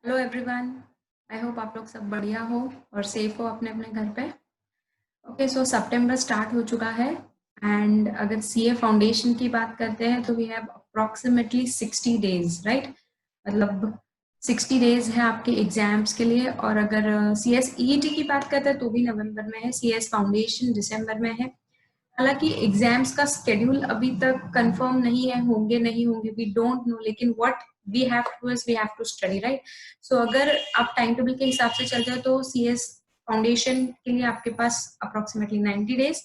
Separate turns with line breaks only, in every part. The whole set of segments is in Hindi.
Hello everyone. आई होप आप लोग सब बढ़िया हो और सेफ हो अपने अपने घर पे। ओके, सो सितंबर स्टार्ट हो चुका है एंड अगर सीए फाउंडेशन की बात करते हैं तो we have approximately 60 days, right? मतलब 60 डेज है आपके एग्जाम्स के लिए। और अगर सी एस ई टी की बात करते हैं तो भी नवंबर में है, सी एस फाउंडेशन दिसंबर में है। हालांकि एग्जाम्स का स्केड्यूल अभी तक कंफर्म नहीं है, होंगे नहीं होंगे वी डोंट नो, लेकिन what we have to is we have to study, right? So अगर आप टाइम टेबल के हिसाब से चलते हो तो सीएस फाउंडेशन के लिए आपके पास approximately 90 days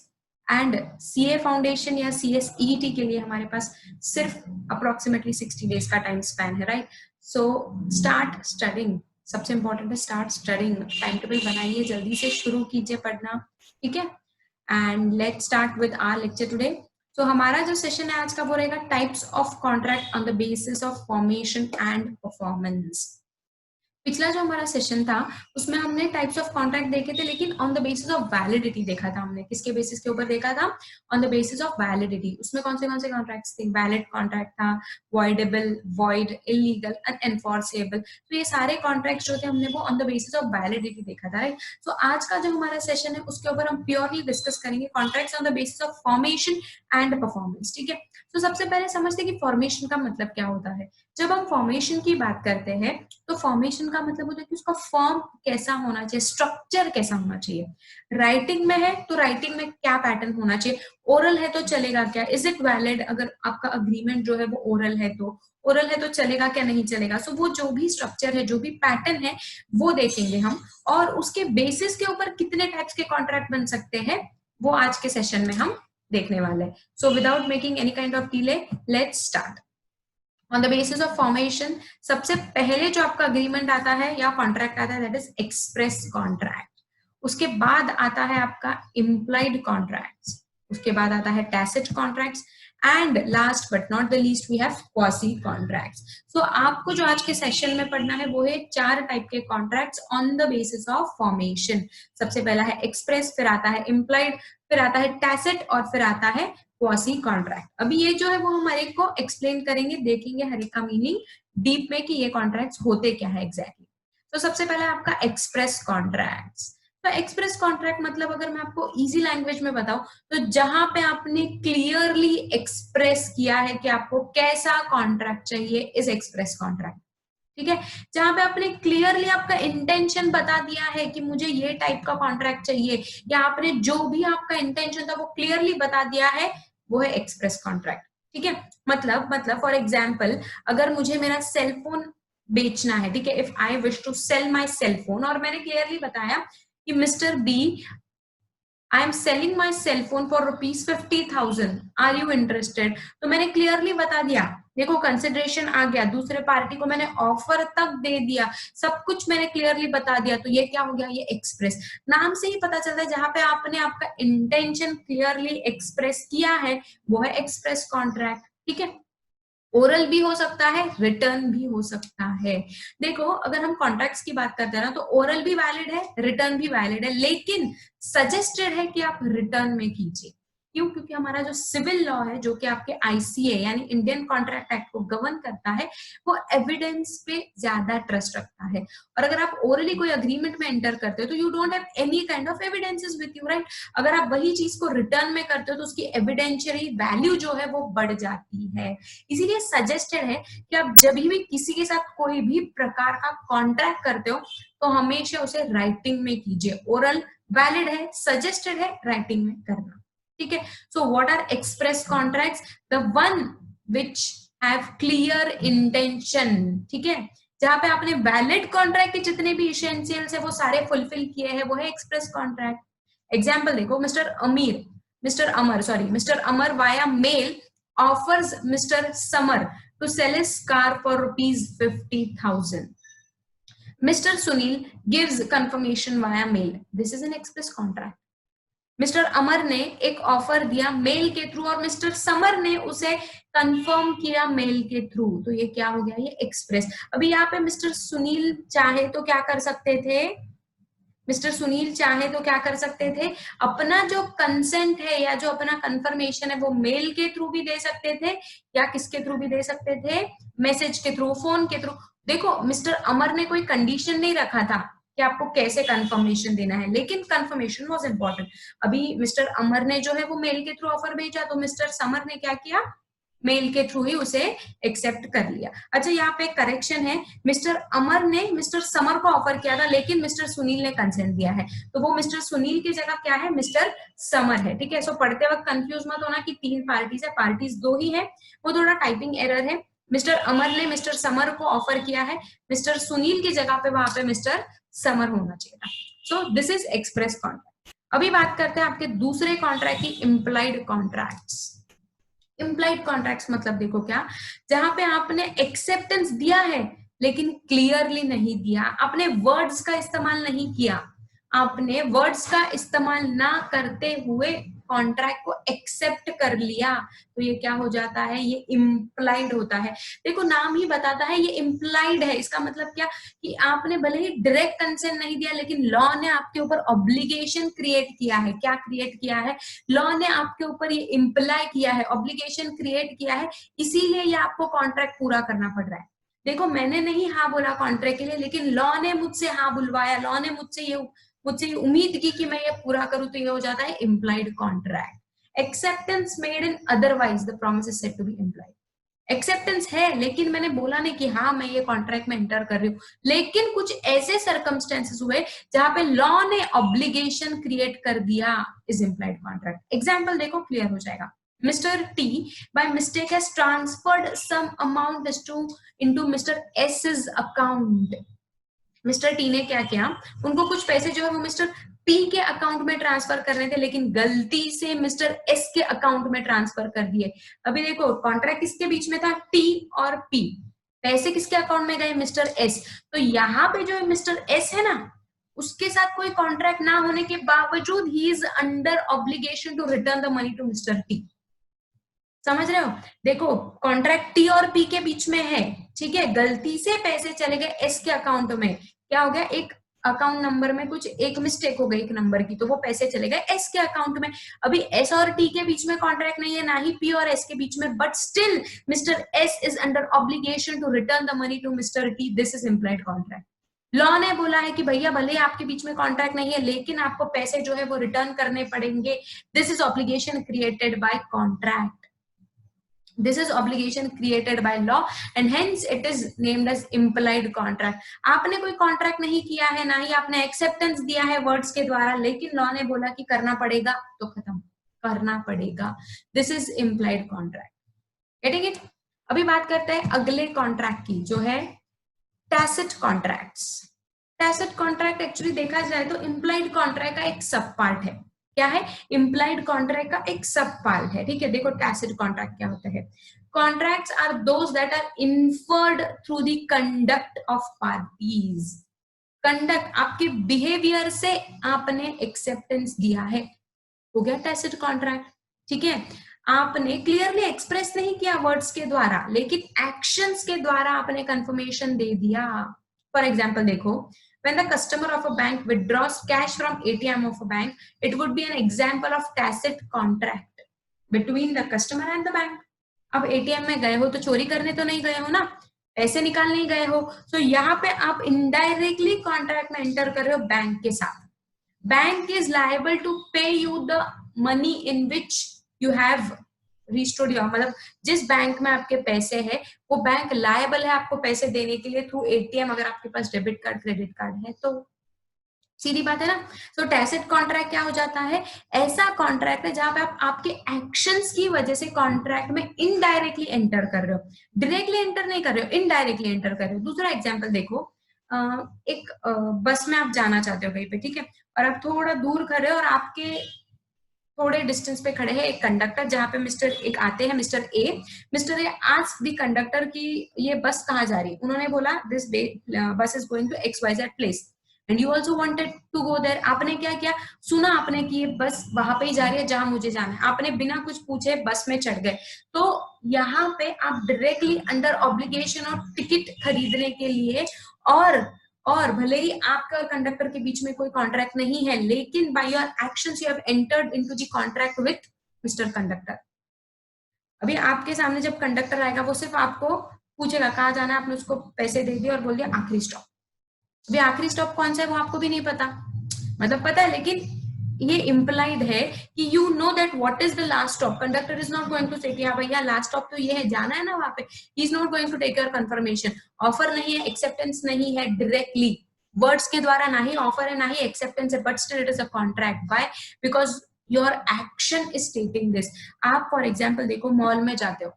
and CA foundation या सीएस ईटी के लिए हमारे पास सिर्फ अप्रोक्सीमेटली 60 डेज का टाइम स्पैन है, राइट? सो स्टार्ट स्टडिंग, सबसे इंपॉर्टेंट है स्टार्ट स्टडिंग। टाइम टेबल बनाइए, जल्दी से शुरू कीजिए पढ़ना, ठीक है? And let's start with our lecture today. तो हमारा जो सेशन है आज का वो रहेगा types of contract on the basis of formation and performance. पिछला जो हमारा सेशन था उसमें हमने टाइप्स ऑफ कॉन्ट्रैक्ट देखे थे, लेकिन on the basis of validity देखा था हमने। किसके बेसिस के ऊपर देखा था? On the basis of validity. उसमें कौन से कॉन्ट्रैक्ट्स थे? वैलिड कॉन्ट्रैक्ट था, वॉइडेबल, वॉइड, इलीगल, अनएनफोर्सेबल। तो ये सारे कॉन्ट्रैक्ट्स जो थे हमने वो on the basis of validity देखा था, राइट? तो आज का जो हमारा सेशन है उसके ऊपर हम प्योरली डिस्कस करेंगे contracts on the basis of formation and performance, ठीक है? तो सबसे पहले समझते हैं कि फॉर्मेशन का मतलब क्या होता है। जब हम फॉर्मेशन की बात करते हैं तो फॉर्मेशन का मतलब होता है कि उसका फॉर्म कैसा होना चाहिए, स्ट्रक्चर कैसा होना चाहिए। राइटिंग में है तो राइटिंग में क्या पैटर्न होना चाहिए, ओरल है तो चलेगा क्या, इज इट वैलिड, अगर आपका अग्रीमेंट जो है वो ओरल है तो चलेगा क्या, नहीं चलेगा। सो वो जो भी स्ट्रक्चर है, जो भी पैटर्न है वो देखेंगे हम, और उसके बेसिस के ऊपर कितने टाइप्स के कॉन्ट्रैक्ट बन सकते हैं वो आज के सेशन में हम देखने वाले हैं। So without making any kind of delay, let's start. On the basis of formation सबसे पहले जो आपका अग्रीमेंट आता है या कॉन्ट्रैक्ट आता है दैट इज एक्सप्रेस कॉन्ट्रैक्ट। उसके बाद आता है आपका इम्प्लाइड कॉन्ट्रैक्ट्स, उसके बाद आता है tacit contracts and last but not the least we have quasi contracts. So आपको जो आज के सेशन में पढ़ना है वो है 4 टाइप के contracts on the basis of formation. सबसे पहला है एक्सप्रेस, फिर आता है इम्प्लाइड, फिर आता है टैसिट और फिर आता है क्वासी कॉन्ट्रैक्ट। अभी ये जो है वो हम हर एक को एक्सप्लेन करेंगे, देखेंगे हर एक का मीनिंग डीप में कि ये कॉन्ट्रैक्ट्स होते क्या है एग्जैक्टली। तो सबसे पहले आपका एक्सप्रेस कॉन्ट्रैक्ट्स। तो एक्सप्रेस कॉन्ट्रैक्ट मतलब अगर मैं आपको इजी लैंग्वेज में बताऊं तो जहां पे आपने क्लियरली एक्सप्रेस किया है कि आपको कैसा कॉन्ट्रैक्ट चाहिए इज एक्सप्रेस कॉन्ट्रैक्ट, ठीक है? जहां पे आपने क्लियरली आपका इंटेंशन बता दिया है कि मुझे ये टाइप का कॉन्ट्रैक्ट चाहिए, या आपने जो भी आपका इंटेंशन था वो क्लियरली बता दिया है, वो है एक्सप्रेस कॉन्ट्रैक्ट, ठीक है? मतलब फॉर एग्जाम्पल अगर मुझे मेरा सेल फोन बेचना है, ठीक है, if I wish to sell my cell phone, और मैंने क्लियरली बताया कि mister B, I am selling my cell phone for ₹50,000, are you interested? तो मैंने क्लियरली बता दिया, देखो कंसिडरेशन आ गया, दूसरे पार्टी को मैंने ऑफर तक दे दिया, सब कुछ मैंने क्लियरली बता दिया। तो ये क्या हो गया? ये एक्सप्रेस। नाम से ही पता चलता है जहां पे आपने आपका इंटेंशन क्लियरली एक्सप्रेस किया है वो है एक्सप्रेस कॉन्ट्रैक्ट, ठीक है? ओरल भी हो सकता है, रिटर्न भी हो सकता है। देखो अगर हम कॉन्ट्रैक्ट्स की बात करते हैं ना तो ओरल भी वैलिड है, रिटर्न भी वैलिड है, लेकिन सजेस्टेड है कि आप रिटर्न में कीजिए। क्यों? क्योंकि हमारा जो सिविल लॉ है जो कि आपके आईसीए यानी इंडियन कॉन्ट्रैक्ट एक्ट को गवर्न करता है वो एविडेंस पे ज्यादा ट्रस्ट रखता है। और अगर आप ओरली कोई अग्रीमेंट में एंटर करते हो तो you don't have any kind of evidences with you, right? अगर आप वही चीज को रिटर्न में करते हो तो उसकी एविडेंशियरी वैल्यू जो है वो बढ़ जाती है। इसीलिए सजेस्टेड है कि आप जब भी किसी के साथ कोई भी प्रकार का कॉन्ट्रैक्ट करते हो तो हमेशा उसे राइटिंग में कीजिए। ओरल वैलिड है, सजेस्टेड है राइटिंग में करना, ठीक है? So what are express contracts? The one which have clear intention, ठीक है? जहां पे आपने वैलिड कॉन्ट्रैक्ट के जितने भी इसेंशियल्स है वो सारे फुलफिल किए हैं, वो है एक्सप्रेस कॉन्ट्रैक्ट। एग्जाम्पल देखो, mister Amar via mail offers Mr. Summer to sell his car for ₹50,000. Mr. Sunil gives confirmation via mail. This is an express contract. Mister Amar ने एक ऑफर दिया मेल के थ्रू और मिस्टर समर ने उसे कंफर्म किया मेल के थ्रू, तो ये क्या हो गया? ये एक्सप्रेस। अभी यहाँ पे मिस्टर सुनील चाहे तो क्या कर सकते थे? मिस्टर सुनील चाहे तो क्या कर सकते थे? अपना जो कंसेंट है या जो अपना कंफर्मेशन है वो मेल के थ्रू भी दे सकते थे, या किसके थ्रू भी दे सकते थे? मैसेज के थ्रू, फोन के थ्रू। देखो मिस्टर अमर ने कोई कंडीशन नहीं रखा था कि आपको कैसे कंफर्मेशन देना है, लेकिन कंफर्मेशन वाज इंपॉर्टेंट। अभी मिस्टर अमर ने जो है वो मेल के थ्रू ऑफर भेजा, तो मिस्टर समर ने क्या किया, मेल के थ्रू ही उसे एक्सेप्ट कर लिया। अच्छा यहाँ पे करेक्शन है, मिस्टर अमर ने मिस्टर समर को ऑफर किया था, लेकिन मिस्टर सुनील ने कंसेंट दिया है, तो वो मिस्टर सुनील की जगह क्या है, मिस्टर समर है। ठीक है, सो पढ़ते वक्त कंफ्यूज मत होना कि 3 पार्टीज है, पार्टीज 2 ही है, वो थोड़ा टाइपिंग एरर है। मिस्टर अमर ने मिस्टर समर को ऑफर किया है, मिस्टर सुनील की जगह पे वहां पे मिस्टर समर होना चाहिए था। सो दिस इज एक्सप्रेस कॉन्ट्रैक्ट। अभी बात करते हैं आपके दूसरे कॉन्ट्रैक्ट की, इम्प्लाइड कॉन्ट्रैक्ट्स। इम्प्लाइड कॉन्ट्रैक्ट्स मतलब देखो क्या, जहां पे आपने एक्सेप्टेंस दिया है लेकिन क्लियरली नहीं दिया, आपने वर्ड्स का इस्तेमाल नहीं किया, आपने वर्ड्स का इस्तेमाल ना करते हुए कॉन्ट्रैक्ट को एक्सेप्ट कर लिया, तो ये क्या हो जाता है, ये इम्प्लाइड होता है। देखो नाम ही बताता है ये इम्प्लाइड है, इसका मतलब क्या कि आपने भले ही डायरेक्ट कंसेंट नहीं दिया, लेकिन लॉ ने आपके ऊपर ऑब्लिगेशन क्रिएट किया है। क्या क्रिएट किया है, लॉ ने आपके ऊपर ये इम्प्लाई किया है, ऑब्लिगेशन क्रिएट किया है, इसीलिए ये आपको कॉन्ट्रैक्ट पूरा करना पड़ रहा है। देखो मैंने नहीं हाँ बोला कॉन्ट्रैक्ट के लिए, लेकिन लॉ ने मुझसे हाँ बुलवाया, लॉ ने मुझसे ये उम्मीद की कि मैं ये पूरा करूं, तो ये हो जाता है implied contract. Acceptance made in otherwise the promise is said to be implied. Acceptance है लेकिन मैंने बोला नहीं कि हाँ मैं ये कॉन्ट्रैक्ट में एंटर कर रही हूँ, लेकिन कुछ ऐसे सर्कमस्टेंसेस हुए जहां पे लॉ ने ऑब्लिगेशन क्रिएट कर दिया, इज इम्प्लाइड कॉन्ट्रैक्ट। एग्जाम्पल देखो क्लियर हो जाएगा। Mister T by mistake has transferred some amount into mister S account. Mister T ने क्या किया, उनको कुछ पैसे जो है वो मिस्टर पी के अकाउंट में ट्रांसफर कर रहे थे, लेकिन गलती से मिस्टर एस के अकाउंट में ट्रांसफर कर दिए। अभी देखो कॉन्ट्रैक्ट किसके बीच में था, टी और पी, पैसे किसके अकाउंट में गए, मिस्टर एस। तो यहाँ पे जो मिस्टर एस है ना, उसके साथ कोई कॉन्ट्रैक्ट ना होने के बावजूद ही is under obligation to return the money to mister T. समझ रहे हो, देखो कॉन्ट्रैक्ट टी और पी के बीच में है, ठीक है, गलती से पैसे चले गए एस के अकाउंट में, क्या हो गया, एक अकाउंट नंबर में कुछ एक मिस्टेक हो गई एक नंबर की, तो वो पैसे चले गए एस के अकाउंट में। अभी एस और टी के बीच में कॉन्ट्रैक्ट नहीं है, ना ही पी और एस के बीच में, but still mister S is under obligation to return the money to mister T, this is implied contract. Law ने बोला है कि भैया भले आपके बीच में कॉन्ट्रैक्ट नहीं है, लेकिन आपको पैसे जो है वो रिटर्न करने पड़ेंगे, this is obligation created by contract. This is obligation created by law and hence it is named as implied contract. आपने कोई कॉन्ट्रैक्ट नहीं किया है, ना ही आपने एक्सेप्टेंस दिया है वर्ड्स के द्वारा, लेकिन लॉ ने बोला कि करना पड़ेगा, तो खत्म, करना पड़ेगा, this is implied contract. Getting it. अभी बात करते हैं अगले कॉन्ट्रैक्ट की, जो है tacit contracts. Tacit contract actually देखा जाए तो इम्प्लाइड कॉन्ट्रैक्ट का एक सब पार्ट है। क्या है, इम्प्लाइड कॉन्ट्रैक्ट का एक सब पार्ट है। ठीक है, देखो टैसिट कॉन्ट्रैक्ट क्या होता है, contracts are those that are inferred through the conduct of parties. Conduct, आपके बिहेवियर से आपने एक्सेप्टेंस दिया है, हो गया टैसिट कॉन्ट्रैक्ट। ठीक है, आपने क्लियरली एक्सप्रेस नहीं किया वर्ड्स के द्वारा, लेकिन एक्शंस के द्वारा आपने कंफर्मेशन दे दिया। फॉर एग्जांपल देखो, when the customer of a bank withdraws cash from ATM of a bank, it would be an example of tacit contract between the customer and the bank. अब एटीएम में गए हो तो चोरी करने तो नहीं गए हो ना, पैसे निकालने ही गए हो, तो यहाँ पे आप इनडायरेक्टली कॉन्ट्रैक्ट में एंटर कर रहे हो बैंक के साथ। बैंक इज लायबल टू पे you the money in which you have restored your, मतलब जिस बैंक में आपके पैसे है वो बैंक लायबल है आपको पैसे देने के लिए थ्रू एटीएम, अगर आपके पास डेबिट कार्ड क्रेडिट कार्ड है तो। सीधी बात है ना। सो टैसिट कॉन्ट्रैक्ट क्या हो जाता है, ऐसा कॉन्ट्रैक्ट है जहां पे आप आपके एक्शंस की वजह से कॉन्ट्रैक्ट में इनडायरेक्टली एंटर कर रहे हो, डायरेक्टली एंटर नहीं कर रहे हो, इनडायरेक्टली एंटर कर रहे हो। दूसरा एग्जांपल देखो, एक बस में आप जाना चाहते हो कहीं पे, ठीक है, और आप थोड़ा दूर खड़े हो और आपके थोड़े डिस्टेंस पे खड़े हैं एक कंडक्टर, जहां पे मिस्टर एक आते हैं, mister A ask the conductor कि ये बस कहाँ जा रही है। उन्होंने बोला this bus is going to XYZ place and you also wanted to go there. आपने क्या किया, सुना आपने कि ये बस वहां पे ही जा रही है जहां मुझे जाना है, आपने बिना कुछ पूछे बस में चढ़ गए, तो यहाँ पे आप डायरेक्टली अंडर ऑब्लिगेशन और टिकट खरीदने के लिए, और भले ही आपका कंडक्टर के बीच में कोई कॉन्ट्रैक्ट नहीं है, लेकिन by your actions you have entered into the contract with mister conductor. अभी आपके सामने जब कंडक्टर आएगा वो सिर्फ आपको पूछेगा कहाँ जाना है, आपने उसको पैसे दे दिए और बोल दिया आखिरी स्टॉप। अभी आखिरी स्टॉप कौन सा है वो आपको भी नहीं पता, मतलब पता है लेकिन ये इम्प्लाइड है कि you know that what is the last stop. Conductor is not going to say कि हाँ भैया लास्ट स्टॉप तो ये है, जाना है ना वहां पे, he is not going to take your confirmation. Offer नहीं है, एक्सेप्टेंस नहीं है डायरेक्टली, वर्ड्स के द्वारा ना ही ऑफर है ना ही एक्सेप्टेंस है, but still it is a contract. Why? Because your action is स्टेटिंग this. आप फॉर एग्जाम्पल देखो, मॉल में जाते हो,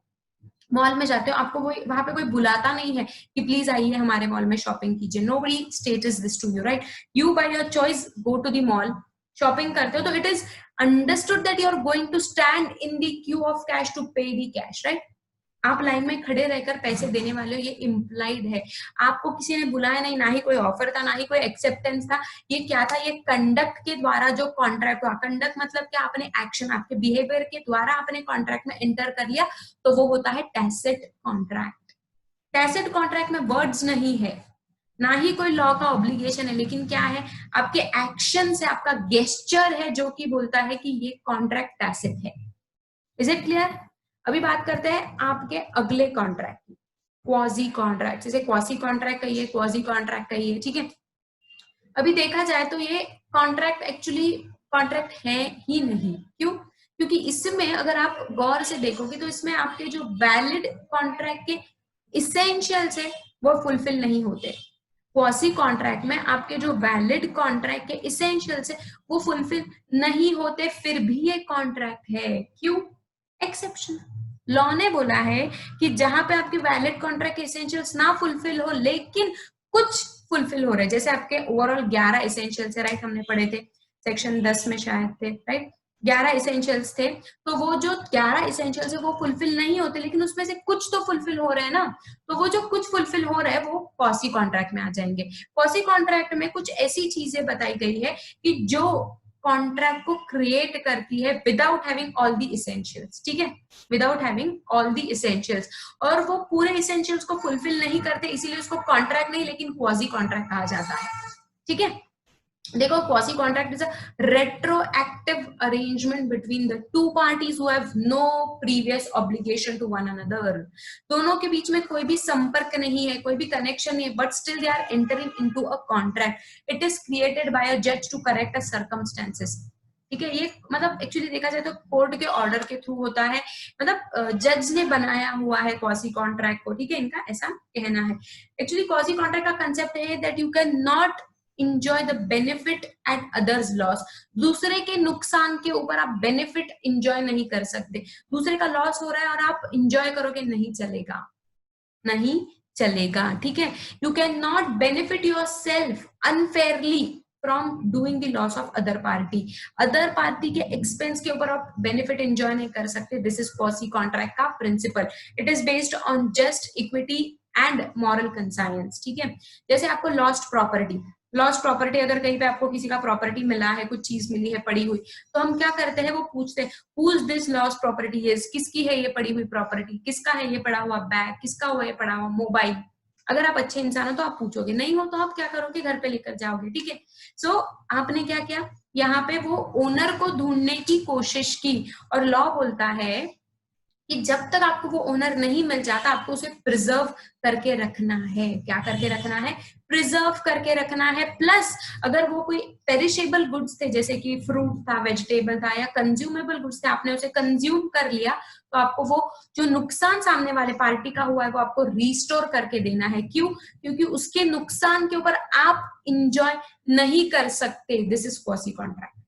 मॉल में जाते हो, आपको वो वहां पे कोई बुलाता नहीं है कि प्लीज आइए हमारे मॉल में शॉपिंग कीजिए, nobody states this to you, right? You by your choice go to the mall, shopping करते हो, तो it is understood that you are going to stand in the queue of cash to pay the cash, right? आप लाइन में खड़े रहकर पैसे देने वाले हो, ये इम्प्लाइड है। आपको किसी ने बुलाया नहीं, ना ही कोई ऑफर था, ना ही कोई एक्सेप्टेंस था, ये क्या था? ये कंडक्ट के द्वारा जो कॉन्ट्रैक्ट हुआ। कंडक्ट मतलब क्या? आपने एक्शन, आपके बिहेवियर के द्वारा आपने कॉन्ट्रैक्ट में एंटर कर लिया, तो वो होता है टैसिट कॉन्ट्रैक्ट। टैसिट कॉन्ट्रैक्ट में वर्ड्स नहीं है, ना ही कोई लॉ का ऑब्लिगेशन है, लेकिन क्या है? आपके एक्शन से, आपका गेस्चर है जो कि बोलता है कि ये कॉन्ट्रैक्ट टैसिट है। Is it clear? अभी बात करते हैं आपके अगले कॉन्ट्रैक्ट की, क्वाजी कॉन्ट्रैक्ट। जैसे क्वासी कॉन्ट्रैक्ट कहिए, क्वाजी कॉन्ट्रैक्ट कहिए, ठीक है? अभी देखा जाए तो ये कॉन्ट्रैक्ट एक्चुअली कॉन्ट्रैक्ट है ही नहीं। क्यों? क्योंकि इसमें अगर आप गौर से देखोगे तो इसमें आपके जो वैलिड कॉन्ट्रैक्ट के इसेंशियल्स है वो फुलफिल नहीं होते। क्वासी कॉन्ट्रैक्ट में आपके जो वैलिड कॉन्ट्रैक्ट के इसेंशियल्स है वो फुलफिल नहीं होते, फिर भी ये कॉन्ट्रैक्ट है। क्यों? एक्सेप्शन। लॉ ने बोला है कि जहां पे आपके वैलिड कॉन्ट्रैक्ट के इसेंशियल्स ना फुलफिल हो लेकिन कुछ फुलफिल हो रहे हैं, जैसे आपके ओवरऑल 11 इसेंशियल्स है, राइट? हमने पढ़े थे सेक्शन 10 में शायद थे, राइट? 11 इसेंशियल्स थे, तो वो जो 11 इसेंशियल्स है वो फुलफिल नहीं होते, लेकिन उसमें से कुछ तो फुलफिल हो रहे हैं ना, तो वो जो कुछ फुलफिल हो रहा है वो क्वासी कॉन्ट्रैक्ट में आ जाएंगे। क्वासी कॉन्ट्रैक्ट में कुछ ऐसी चीजें बताई गई है कि जो कॉन्ट्रैक्ट को क्रिएट करती है without having all the essentials, ठीक है? Without having all the essentials, और वो पूरे इसेंशियल्स को फुलफिल नहीं करते, इसीलिए उसको कॉन्ट्रैक्ट नहीं लेकिन क्वासी कॉन्ट्रैक्ट कहा जाता है, ठीक है? देखो, quasi contract is a retroactive arrangement between the two parties who have no previous obligation to one another। दोनों के बीच में कोई भी संपर्क नहीं है, कोई भी कनेक्शन नहीं है, but still they are entering into a contract। It is created by a judge to correct a circumstances। ठीक है? ये मतलब एक्चुअली देखा जाए तो कोर्ट के ऑर्डर के थ्रू होता है, मतलब जज ने बनाया हुआ है क्वासी कॉन्ट्रैक्ट को, ठीक है? इनका ऐसा कहना है। एक्चुअली क्वासी कॉन्ट्रैक्ट का कंसेप्ट है that you can not enjoy the benefit at others loss। दूसरे के नुकसान के ऊपर आप बेनिफिट इंजॉय नहीं कर सकते। दूसरे का लॉस हो रहा है और आप इंजॉय करोगे, नहीं चलेगा, नहीं चलेगा, ठीक है? You can not benefit your self unfairly from doing the loss of other party. Other party के एक्सपेंस के ऊपर आप बेनिफिट एंजॉय नहीं कर सकते। दिस इज क्वासी कॉन्ट्रैक्ट का principle. It is based on just equity and moral conscience, ठीक है? जैसे आपको लॉस्ट प्रॉपर्टी, लॉस्ट प्रॉपर्टी, अगर कहीं पे आपको किसी का प्रॉपर्टी मिला है, कुछ चीज मिली है पड़ी हुई, तो हम क्या करते हैं? वो पूछते हैं whose this lost property is, किसकी है ये पड़ी हुई प्रॉपर्टी, किसका है ये पड़ा हुआ बैग, किसका हुआ ये पड़ा हुआ मोबाइल। अगर आप अच्छे इंसान हो तो आप पूछोगे, नहीं हो तो आप क्या करोगे? घर पे लेकर जाओगे, ठीक है? सो आपने क्या किया? यहाँ पे वो ओनर को ढूंढने की कोशिश की, और लॉ बोलता है कि जब तक आपको वो ओनर नहीं मिल जाता आपको उसे प्रिजर्व करके रखना है। क्या करके रखना है? प्रिजर्व करके रखना है। प्लस अगर वो कोई पेरिशेबल गुड्स थे, जैसे कि फ्रूट था, वेजिटेबल था, या कंज्यूमेबल गुड्स थे, आपने उसे कंज्यूम कर लिया, तो आपको वो जो नुकसान सामने वाले पार्टी का हुआ है वो आपको रिस्टोर करके देना है। क्यों? क्योंकि उसके नुकसान के ऊपर आप इंजॉय नहीं कर सकते। This is quasi contract.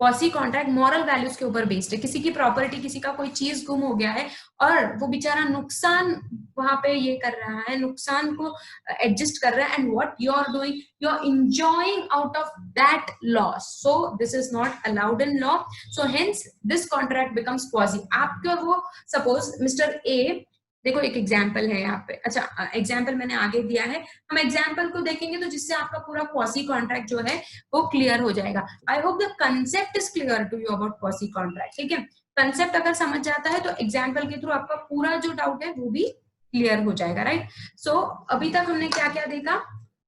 Quasi contract moral values के ऊपर बेस्ड है। किसी की प्रॉपर्टी, किसी का कोई चीज गुम हो गया है और वो बेचारा नुकसान वहां पे ये कर रहा है, नुकसान को एडजस्ट कर रहा है, and what you are doing, you are enjoying out of that loss. So this is not allowed in law. So hence this contract becomes quasi. आपके और वो, सपोज मिस्टर ए, देखो एक एग्जाम्पल है यहाँ पे, अच्छा एग्जाम्पल मैंने आगे दिया है, हम एग्जाम्पल को देखेंगे तो जिससे आपका पूरा क्वासी कॉन्ट्रैक्ट जो है वो क्लियर हो जाएगा। I hope the concept is clear to you about quasi contract, ठीक है? कंसेप्ट अगर समझ जाता है तो एग्जाम्पल के थ्रू आपका पूरा जो डाउट है वो भी क्लियर हो जाएगा, राइट? सो अभी तक हमने क्या क्या देखा?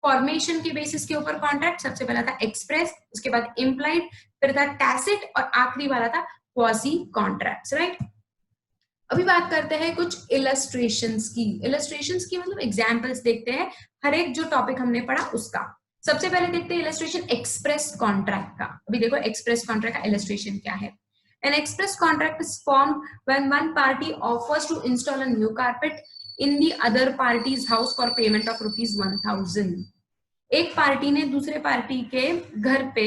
फॉर्मेशन के बेसिस के ऊपर कॉन्ट्रैक्ट, सबसे पहला था एक्सप्रेस, उसके बाद इम्प्लाइड, फिर था टैसिट, और आखिरी वाला था क्वासी कॉन्ट्रैक्ट्स, राइट? अभी बात करते हैं कुछ इलस्ट्रेशंस की मतलब एग्जांपल्स देखते हैं हर एक जो टॉपिक हमने पढ़ा उसका। सबसे पहले देखते हैं इलस्ट्रेशन एक्सप्रेस कॉन्ट्रैक्ट का। अभी देखो एक्सप्रेस कॉन्ट्रैक्ट का इलस्ट्रेशन क्या है। An express contract is formed when one party offers to install a new carpet in the other party's house for payment of rupees 1000। एक पार्टी ने दूसरे पार्टी के घर पे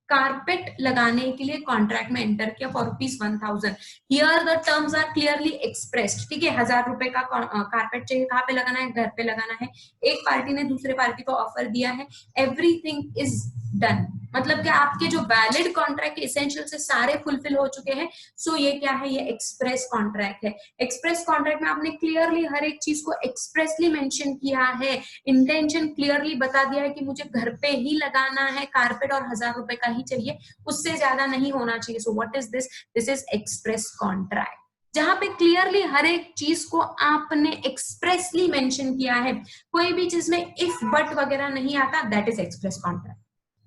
कारपेट लगाने के लिए कॉन्ट्रैक्ट में एंटर किया for ₹1000। Here the terms are clearly expressed. ठीक है, ₹1000 का कारपेट चाहिए, कहाँ पे लगाना है, घर पे लगाना है। एक पार्टी ने दूसरे पार्टी को ऑफर दिया है, एवरीथिंग इज डन। मतलब कि आपके जो वैलिड कॉन्ट्रैक्ट के एसेंशियल से सारे फुलफिल हो चुके हैं। सो ये क्या है, ये एक्सप्रेस कॉन्ट्रैक्ट है। एक्सप्रेस कॉन्ट्रैक्ट में आपने क्लियरली हर एक चीज को एक्सप्रेसली मेंशन किया है, इंटेंशन क्लियरली बता दिया है कि मुझे घर पे ही लगाना है कारपेट और ₹1000 का ही चाहिए, उससे ज्यादा नहीं होना चाहिए। So what is this, this is express contract, जहां पे क्लियरली हर एक चीज को आपने एक्सप्रेसली मेंशन किया है। कोई भी चीज में इफ बट वगैरह नहीं आता, दैट इज एक्सप्रेस कॉन्ट्रैक्ट।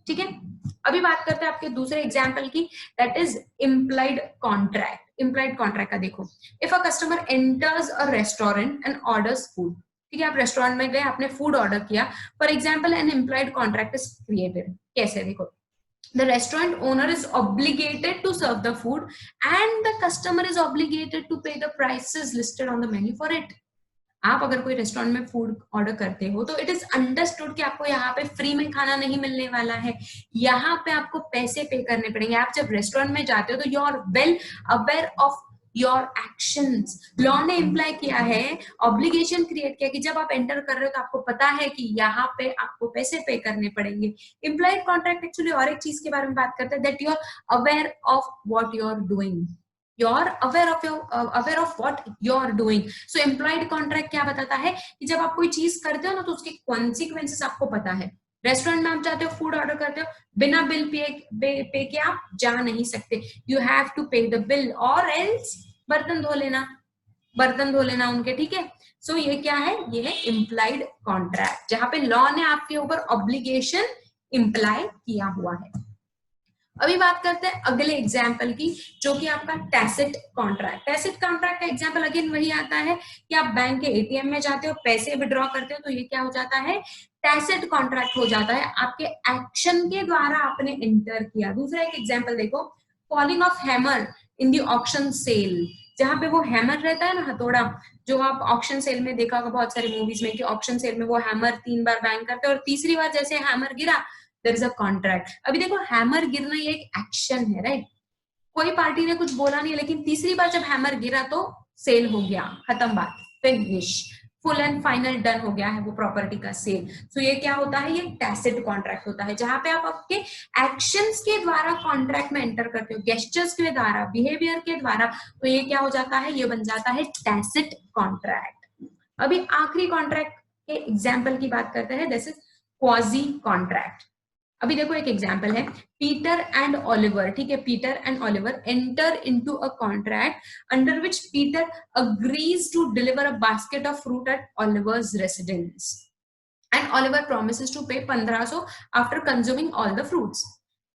ठीक है, अभी बात करते हैं आपके दूसरे एग्जाम्पल की, that is implied contract. Implied contract का देखो, if a customer enters a restaurant and orders food. ठीक है, आप रेस्टोरेंट में गए, आपने फूड ऑर्डर किया, for example an implied contract is created. कैसे, देखो, the restaurant owner is obligated to serve the food and the customer is obligated to pay the prices listed on the menu for it। आप अगर कोई रेस्टोरेंट में फूड ऑर्डर करते हो तो इट इज अंडरस्टूड कि आपको यहाँ पे फ्री में खाना नहीं मिलने वाला है, यहाँ पे आपको पैसे पे करने पड़ेंगे। आप जब रेस्टोरेंट में जाते हो तो you are well aware of your actions. Law ने इम्प्लाई किया है, ऑब्लिगेशन क्रिएट किया कि जब आप एंटर कर रहे हो तो आपको पता है कि यहाँ पे आपको पैसे पे करने पड़ेंगे। इम्प्लाइड कॉन्ट्रैक्ट एक्चुअली और एक चीज के बारे में बात करते हैं, that you are aware of what you are doing, you're aware of what you're doing। so implied contract क्या बताता है कि जब आप कोई चीज करते हो ना तो उसके कॉन्सिक्वेंसेस आपको पता है। रेस्टोरेंट में आप जाते हो, फूड ऑर्डर करते हो, बिना बिल पे के आप जा नहीं सकते, you have to pay the bill और एल्स बर्तन धो लेना उनके। ठीक है, सो ये क्या है, ये है इम्प्लाइड कॉन्ट्रैक्ट, जहां पे लॉ ने आपके ऊपर ऑब्लिगेशन इम्प्लाई किया हुआ है। अभी बात करते हैं अगले एग्जाम्पल की, जो कि आपका टैसिट कॉन्ट्रैक्ट। टैसिट कॉन्ट्रैक्ट का एग्जाम्पल अगेन वही आता है कि आप बैंक के एटीएम में जाते हो, पैसे विड्रॉ करते हो, तो ये क्या हो जाता है, टैसिट कॉन्ट्रैक्ट हो जाता है, आपके एक्शन के द्वारा आपने एंटर किया। दूसरा एक एग्जाम्पल देखो, falling of hammer in the auction sale. जहां पे वो हैमर रहता है ना, हथौड़ा, जो आप ऑक्शन सेल में देखा होगा बहुत सारी मूवीज में कि ऑक्शन सेल में वो हैमर 3 बार बैंग करते हैं और तीसरी बार जैसे हैमर गिरा, देयर इज अ कॉन्ट्रैक्ट। अभी देखो, हैमर गिरना ये एक एक्शन है, राइट। कोई पार्टी ने कुछ बोला नहीं, लेकिन तीसरी बार जब हैमर गिरा तो सेल हो गया, खत्म बात, finish, full and final done हो गया है वो प्रॉपर्टी का सेल। सो ये क्या होता है, ये टैसिट कॉन्ट्रैक्ट होता है, जहां पे आप आपके एक्शंस के द्वारा कॉन्ट्रैक्ट में एंटर करते हो, गेस्चर्स के द्वारा, बिहेवियर के द्वारा, तो ये क्या हो जाता है, ये बन जाता है टैसिट कॉन्ट्रैक्ट। अभी आखिरी कॉन्ट्रैक्ट के एग्जाम्पल की बात करते हैं, दिस इज क्वाजी कॉन्ट्रैक्ट। अभी देखो एक एग्जांपल है, पीटर एंड ऑलिवर। ठीक है, Peter and Oliver enter into a contract under which Peter agrees to deliver a basket of fruit at Oliver's residence and Oliver promises to pay 1500 after consuming all the fruits.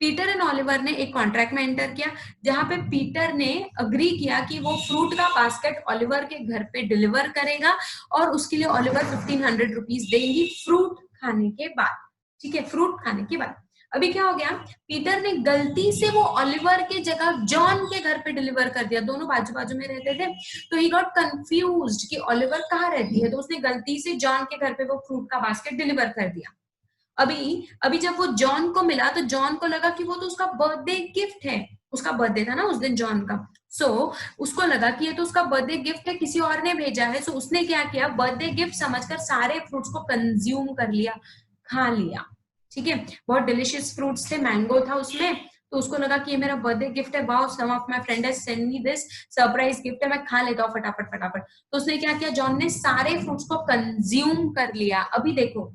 Peter and Oliver ने एक कॉन्ट्रैक्ट में एंटर किया, जहां पे पीटर ने अग्री किया कि वो फ्रूट का बास्केट ऑलिवर के घर पे डिलीवर करेगा और उसके लिए ऑलिवर 1500 रुपीज देंगी फ्रूट खाने के बाद। ठीक है, फ्रूट खाने के बाद। अभी क्या हो गया, पीटर ने गलती से वो ऑलिवर के जगह जॉन के घर पे डिलीवर कर दिया, दोनों बाजू बाजू में रहते थे, तो ही गॉट कंफ्यूज्ड कि ऑलिवर कहाँ रहती है, तो उसने गलती से जॉन के घर पे वो फ्रूट का बास्केट डिलीवर कर दिया। अभी जब वो जॉन को मिला तो जॉन को लगा कि वो तो उसका बर्थडे गिफ्ट है, उसका बर्थडे था ना उस दिन जॉन का। उसको लगा कि ये तो उसका बर्थडे गिफ्ट है, किसी और ने भेजा है। उसने क्या किया, बर्थडे गिफ्ट समझकर सारे फ्रूट्स को कंज्यूम कर लिया, खा लिया। ठीक है, बहुत डिलिशियस फ्रूट्स थे, मैंगो था उसमें, तो उसको लगा कि ये मेरा बर्थडे गिफ्ट है, wow, some of my friend has send me this surprise gift है, मैं खा लेता हूँ फटाफट। तो उसने क्या किया, जॉन ने सारे फ्रूट्स को कंज्यूम कर लिया। अभी देखो,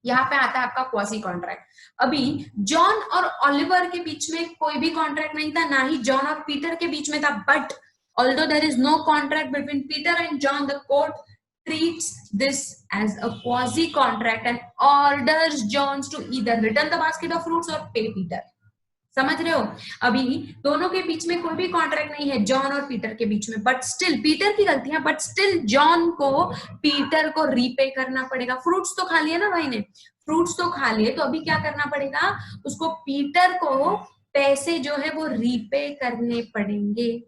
यहाँ पे आता है आपका क्वासी कॉन्ट्रैक्ट। अभी जॉन और ऑलिवर के बीच में कोई भी कॉन्ट्रैक्ट नहीं था, ना ही जॉन और पीटर के बीच में था, but although there is no contract between Peter and John, the court treats this as a quasi contract and orders John to either return the basket of fruits or pay Peter। समझ रहे हो? अभी दोनों के बीच में कोई भी कॉन्ट्रैक्ट नहीं है, जॉन और पीटर के बीच में, बट स्टिल पीटर की गलतियां, बट स्टिल जॉन को पीटर को रीपे करना पड़ेगा। फ्रूट्स तो खा लिए ना भाई ने, फ्रूट्स तो खा लिए, तो अभी क्या करना पड़ेगा उसको, पीटर को पैसे जो है वो रीपे करने पड़ेंगे।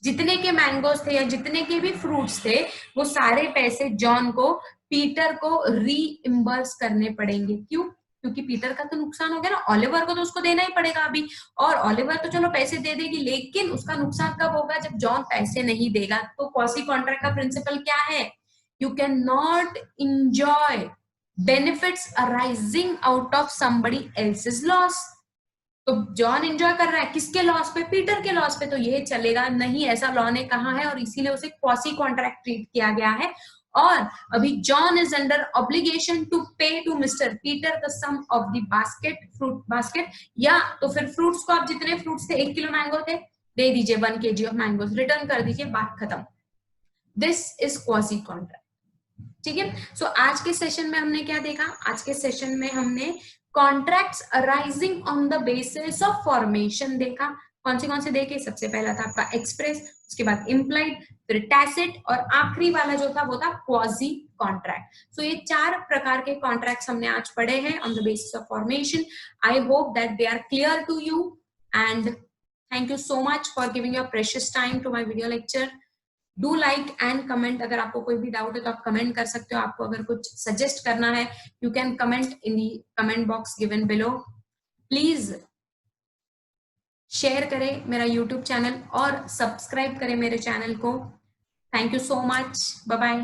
जितने के मैंगोज थे या जितने के भी फ्रूट्स थे, वो सारे पैसे जॉन को पीटर को रीइम्बर्स करने पड़ेंगे। क्यों? क्योंकि पीटर का तो नुकसान हो गया ना, ऑलिवर को तो उसको देना ही पड़ेगा अभी। और ऑलिवर तो चलो पैसे दे देगी, लेकिन उसका नुकसान कब होगा? जब जॉन पैसे नहीं देगा। तो क्वासी कॉन्ट्रैक्ट का प्रिंसिपल क्या है? You can not enjoy benefits arising out of somebody else's loss. तो जॉन एंजॉय कर रहा है किसके लॉस पे? पीटर के लॉस पे। तो ये चलेगा नहीं, ऐसा लॉ ने कहा है, और इसीलिए उसे क्वासी कॉन्ट्रैक्ट ट्रीट किया गया है। और अभी John is under obligation to pay to mister Peter the sum of the basket, fruit basket, या तो फिर फ्रूट्स को, आप जितने फ्रूट्स थे, 1 किलो मैंगो थे, दे दीजिए 1 kg ऑफ मैंगोज, रिटर्न कर दीजिए, बात खत्म। This is quasi contract. ठीक है, सो आज के सेशन में हमने क्या देखा? आज के सेशन में हमने contracts arising on the basis of formation देखा। कौन से देखे? सबसे पहला था आपका एक्सप्रेस, उसके बाद इम्प्लाइड, फिर टैसिट, और आखिरी वाला जो था वो था क्वाजी कॉन्ट्रैक्ट। सो ये 4 प्रकार के कॉन्ट्रैक्ट्स हमने आज पढ़े हैं on the basis of formation. I hope that they are clear to you, and thank you so much for giving your precious time to my video lecture. Do like and comment. अगर आपको कोई भी डाउट है तो आप कमेंट कर सकते हो। आपको अगर कुछ सजेस्ट करना है, you can comment in the comment box given below. Please share करें मेरा यूट्यूब चैनल और सब्सक्राइब करें मेरे चैनल को। Thank you so much, bye bye.